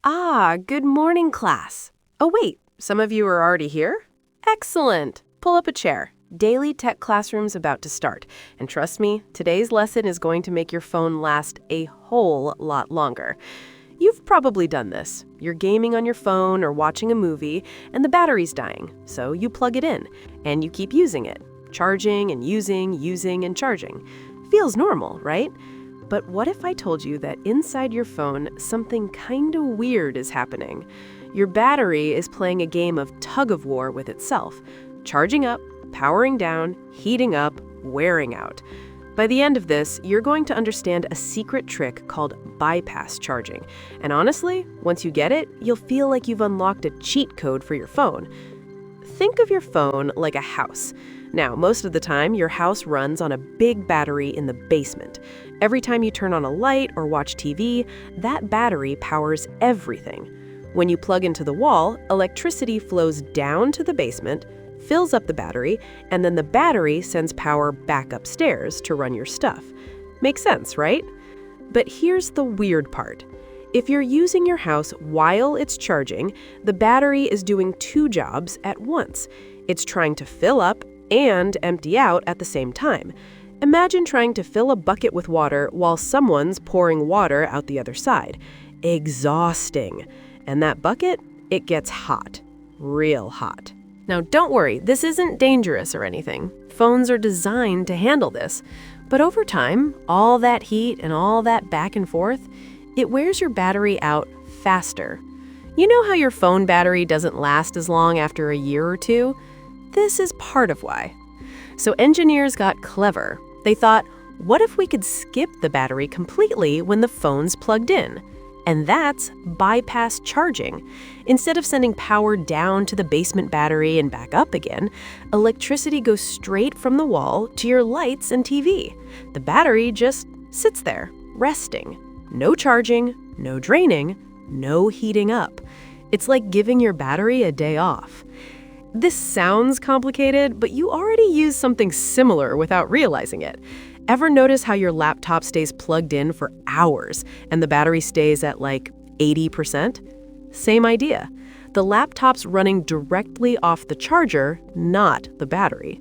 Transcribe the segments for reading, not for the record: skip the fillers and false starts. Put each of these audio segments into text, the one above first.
Good morning, class. Oh, wait, some of you are already here? Excellent. Pull up a chair. Daily Tech Classroom's about to start. And trust me, today's lesson is going to make your phone last a whole lot longer. You've probably done this. You're gaming on your phone or watching a movie, and the battery's dying, so you plug it in, and you keep using it. Charging and using and charging. Feels normal, right? But what if I told you that inside your phone, something kinda weird is happening? Your battery is playing a game of tug-of-war with itself, charging up, powering down, heating up, wearing out. By the end of this, you're going to understand a secret trick called bypass charging. And honestly, once you get it, you'll feel like you've unlocked a cheat code for your phone. Think of your phone like a house. Now, most of the time, your house runs on a big battery in the basement. Every time you turn on a light or watch TV, that battery powers everything. When you plug into the wall, electricity flows down to the basement, fills up the battery, and then the battery sends power back upstairs to run your stuff. Makes sense, right? But here's the weird part. If you're using your house while it's charging, the battery is doing two jobs at once. It's trying to fill up and empty out at the same time. Imagine trying to fill a bucket with water while someone's pouring water out the other side. Exhausting. And that bucket, it gets hot. Real hot. Now, don't worry, this isn't dangerous or anything. Phones are designed to handle this. But over time, all that heat and all that back and forth, it wears your battery out faster. You know how your phone battery doesn't last as long after a year or two? This is part of why. So engineers got clever. They thought, what if we could skip the battery completely when the phone's plugged in? And that's bypass charging. Instead of sending power down to the basement battery and back up again, electricity goes straight from the wall to your lights and TV. The battery just sits there, resting. No charging, no draining, no heating up. It's like giving your battery a day off. This sounds complicated, but you already use something similar without realizing it. Ever notice how your laptop stays plugged in for hours and the battery stays at like 80%? Same idea. The laptop's running directly off the charger, not the battery.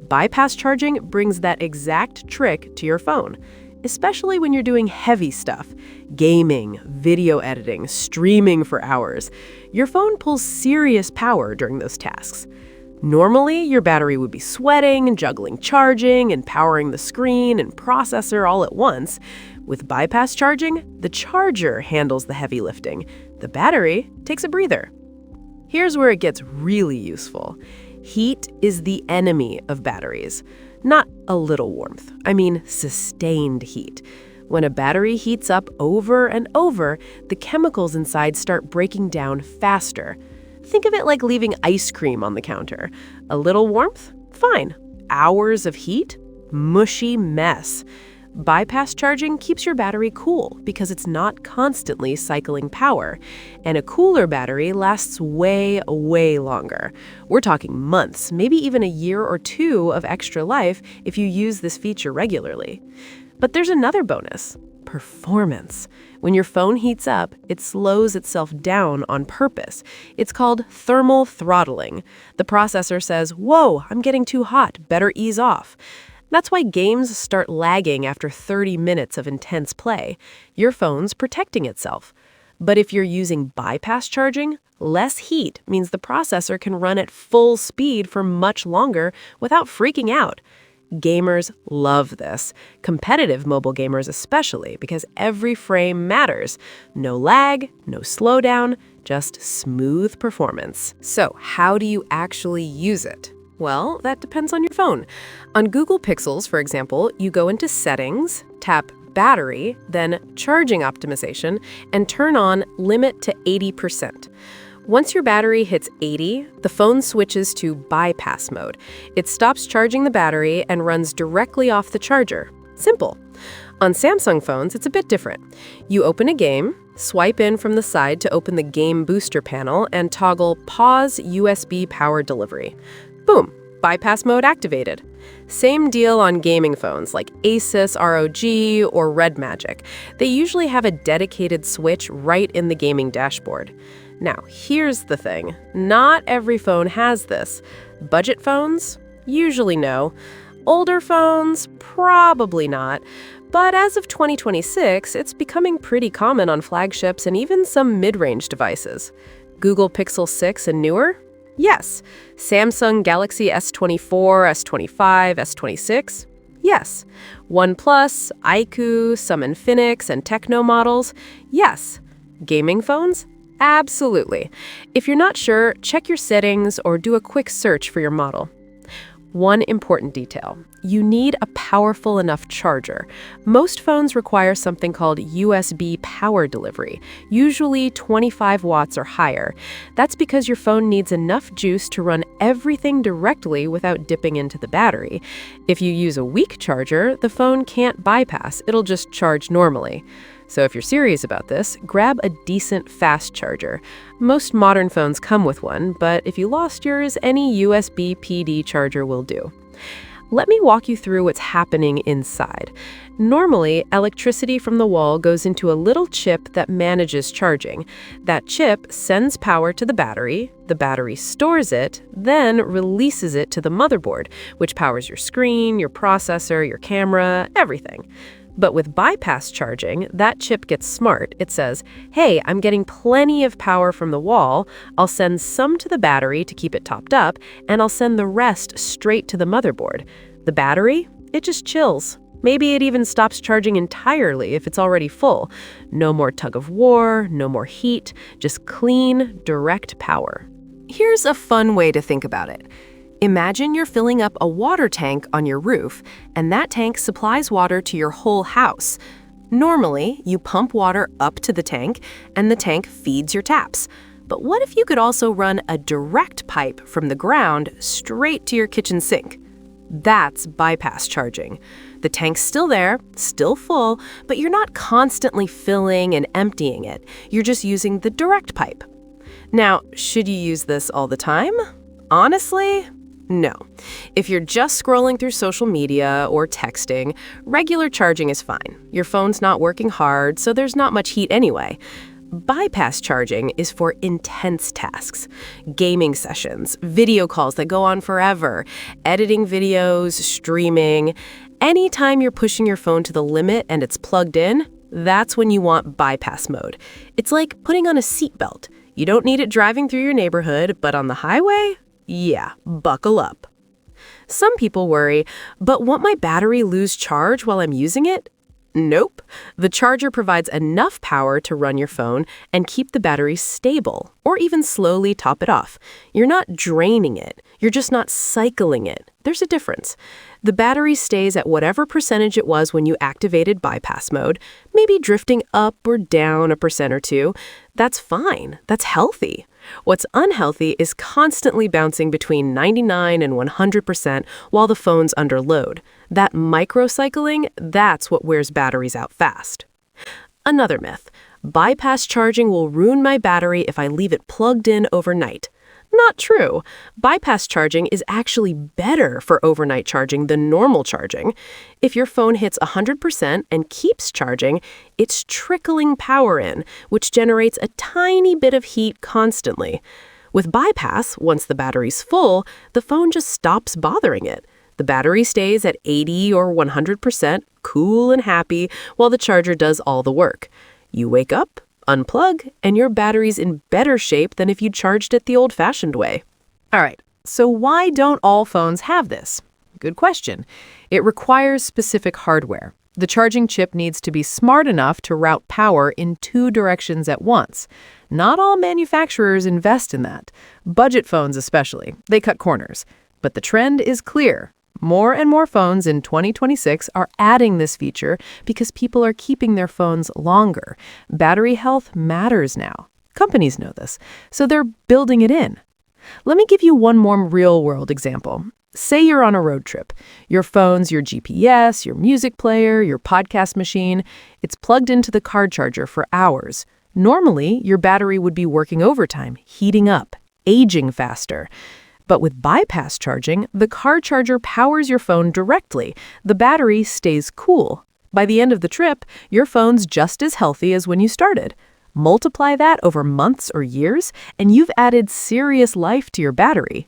Bypass charging brings that exact trick to your phone, especially when you're doing heavy stuff, gaming, video editing, streaming for hours. Your phone pulls serious power during those tasks. Normally, your battery would be sweating, juggling charging, and powering the screen and processor all at once. With bypass charging, the charger handles the heavy lifting. The battery takes a breather. Here's where it gets really useful. Heat is the enemy of batteries. Not a little warmth. I mean sustained heat. When a battery heats up over and over, the chemicals inside start breaking down faster. Think of it like leaving ice cream on the counter. A little warmth? Fine. Hours of heat? Mushy mess. Bypass charging keeps your battery cool because it's not constantly cycling power. And a cooler battery lasts way, way longer. We're talking months, maybe even a year or two of extra life if you use this feature regularly. But there's another bonus. Performance. When your phone heats up, it slows itself down on purpose. It's called thermal throttling. The processor says, whoa, I'm getting too hot, better ease off. That's why games start lagging after 30 minutes of intense play. Your phone's protecting itself. But if you're using bypass charging, less heat means the processor can run at full speed for much longer without freaking out. Gamers love this. Competitive mobile gamers especially, because every frame matters. No lag, no slowdown, just smooth performance. So, how do you actually use it? Well, that depends on your phone. On Google Pixels, for example, you go into Settings, tap Battery, then Charging Optimization, and turn on Limit to 80%. Once your battery hits 80, the phone switches to bypass mode. It stops charging the battery and runs directly off the charger. Simple. On Samsung phones, it's a bit different. You open a game, swipe in from the side to open the game booster panel, and toggle Pause USB Power Delivery. Boom, bypass mode activated. Same deal on gaming phones like ASUS ROG or Red Magic. They usually have a dedicated switch right in the gaming dashboard. Now, here's the thing. Not every phone has this. Budget phones? Usually no. Older phones? Probably not. But as of 2026, it's becoming pretty common on flagships and even some mid-range devices. Google Pixel 6 and newer? Yes. Samsung Galaxy S24, S25, S26? Yes. OnePlus, iQOO, some Infinix, and Tecno models? Yes. Gaming phones? Absolutely. If you're not sure, check your settings or do a quick search for your model. One important detail. You need a powerful enough charger. Most phones require something called USB power delivery, usually 25 watts or higher. That's because your phone needs enough juice to run everything directly without dipping into the battery. If you use a weak charger, the phone can't bypass, it'll just charge normally. So if you're serious about this, grab a decent fast charger. Most modern phones come with one, but if you lost yours, any USB PD charger will do. Let me walk you through what's happening inside. Normally, electricity from the wall goes into a little chip that manages charging. That chip sends power to the battery stores it, then releases it to the motherboard, which powers your screen, your processor, your camera, everything. But with bypass charging, that chip gets smart. It says, hey, I'm getting plenty of power from the wall. I'll send some to the battery to keep it topped up, and I'll send the rest straight to the motherboard. The battery, it just chills. Maybe it even stops charging entirely if it's already full. No more tug of war, no more heat, just clean, direct power. Here's a fun way to think about it. Imagine you're filling up a water tank on your roof, and that tank supplies water to your whole house. Normally, you pump water up to the tank, and the tank feeds your taps. But what if you could also run a direct pipe from the ground straight to your kitchen sink? That's bypass charging. The tank's still there, still full, but you're not constantly filling and emptying it. You're just using the direct pipe. Now, should you use this all the time? Honestly, no. If you're just scrolling through social media or texting, regular charging is fine. Your phone's not working hard, so there's not much heat anyway. Bypass charging is for intense tasks. Gaming sessions, video calls that go on forever, editing videos, streaming. Anytime you're pushing your phone to the limit and it's plugged in, that's when you want bypass mode. It's like putting on a seatbelt. You don't need it driving through your neighborhood, but on the highway? Yeah, buckle up. Some people worry, but won't my battery lose charge while I'm using it? Nope. The charger provides enough power to run your phone and keep the battery stable, or even slowly top it off. You're not draining it. You're just not cycling it. There's a difference. The battery stays at whatever percentage it was when you activated bypass mode, maybe drifting up or down 1% or 2%. That's fine. That's healthy. What's unhealthy is constantly bouncing between 99 and 100% while the phone's under load. That microcycling, that's what wears batteries out fast. Another myth. Bypass charging will ruin my battery if I leave it plugged in overnight. Not true. Bypass charging is actually better for overnight charging than normal charging. If your phone hits 100% and keeps charging, it's trickling power in, which generates a tiny bit of heat constantly. With bypass, once the battery's full, the phone just stops bothering it. The battery stays at 80 or 100%, cool and happy, while the charger does all the work. You wake up, unplug, and your battery's in better shape than if you charged it the old-fashioned way. All right, so why don't all phones have this? Good question. It requires specific hardware. The charging chip needs to be smart enough to route power in 2 directions at once. Not all manufacturers invest in that. Budget phones especially. They cut corners. But the trend is clear. More and more phones in 2026 are adding this feature because people are keeping their phones longer. Battery health matters now. Companies know this, so they're building it in. Let me give you one more real-world example. Say you're on a road trip. Your phone's your GPS, your music player, your podcast machine. It's plugged into the car charger for hours. Normally, your battery would be working overtime, heating up, aging faster. But with bypass charging, the car charger powers your phone directly. The battery stays cool. By the end of the trip, your phone's just as healthy as when you started. Multiply that over months or years, and you've added serious life to your battery.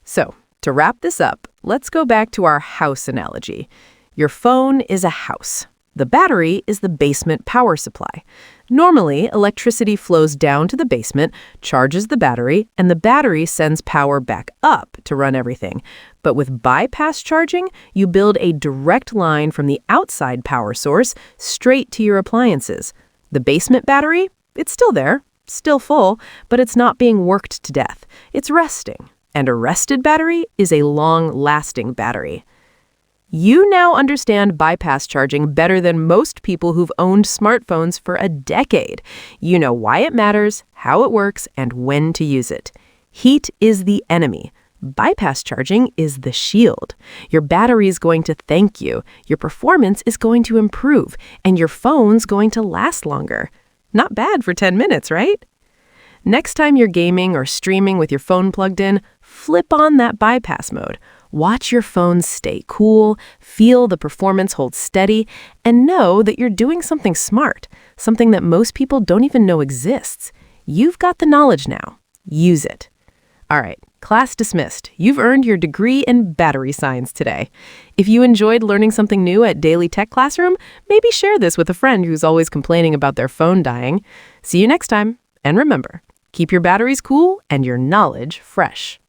So, to wrap this up, let's go back to our house analogy. Your phone is a house. The battery is the basement power supply. Normally, electricity flows down to the basement, charges the battery, and the battery sends power back up to run everything. But with bypass charging, you build a direct line from the outside power source straight to your appliances. The basement battery, it's still there, still full, but it's not being worked to death. It's resting. And a rested battery is a long-lasting battery. You now understand bypass charging better than most people who've owned smartphones for a decade. You know why it matters, how it works, and when to use it. Heat is the enemy. Bypass charging is the shield. Your battery is going to thank you, your performance is going to improve, and your phone's going to last longer. Not bad for 10 minutes, right? Next time you're gaming or streaming with your phone plugged in, flip on that bypass mode. Watch your phone stay cool, feel the performance hold steady, and know that you're doing something smart, something that most people don't even know exists. You've got the knowledge now. Use it. All right, class dismissed. You've earned your degree in battery science today. If you enjoyed learning something new at Daily Tech Classroom, maybe share this with a friend who's always complaining about their phone dying. See you next time, and remember, keep your batteries cool and your knowledge fresh.